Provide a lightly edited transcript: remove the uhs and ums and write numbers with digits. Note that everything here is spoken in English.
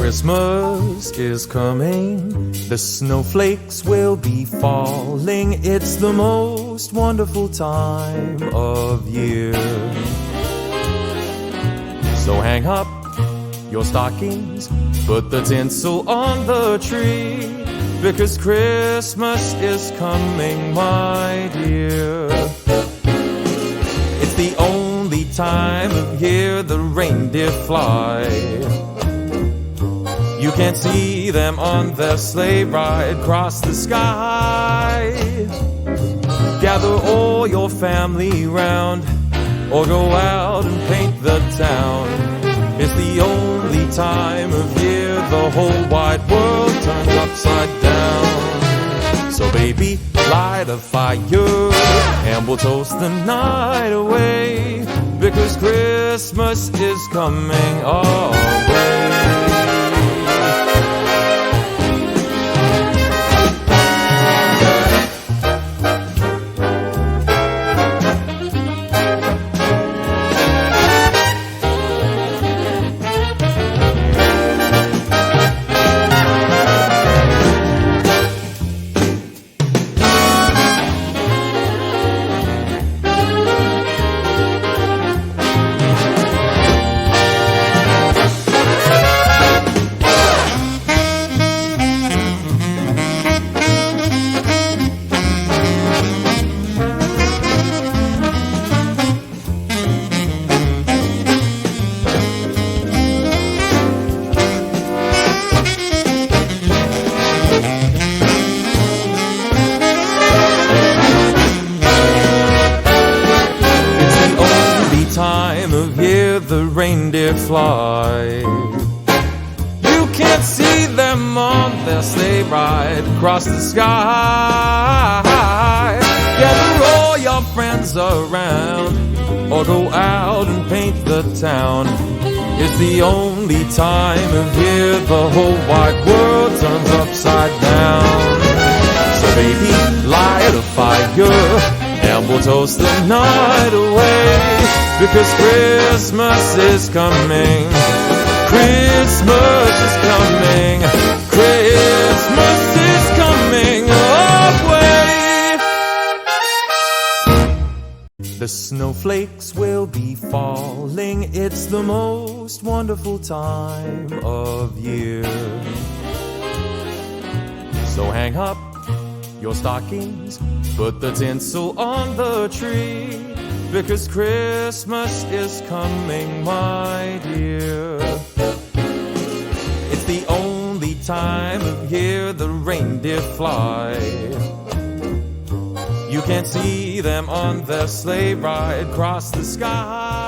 Christmas is coming, the snowflakes will be falling. It's the most wonderful time of year. So hang up your stockings, put the tinsel on the tree, because Christmas is coming, my dear. It's the only time of year the reindeer fly. You can't see them on their sleigh ride across the sky. Gather all your family round, or go out and paint the town. It's the only time of year the whole wide world turns upside down. So baby, light a fire and we'll toast the night away, because Christmas is coming our way. Time of year the reindeer fly. You can't see them on their sleigh ride across the sky. Gather all your friends around, or go out and paint the town. It's the only time of year the whole wide world turns upside down. So baby, light a fire and we'll toast the night away, because Christmas is coming. Christmas is coming. Christmas is coming our way. The snowflakes will be falling. It's the most wonderful time of year. So hang up your stockings, put the tinsel on the tree, because Christmas is coming, my dear. It's the only time of year the reindeer fly. You can't see them on their sleigh ride across the sky.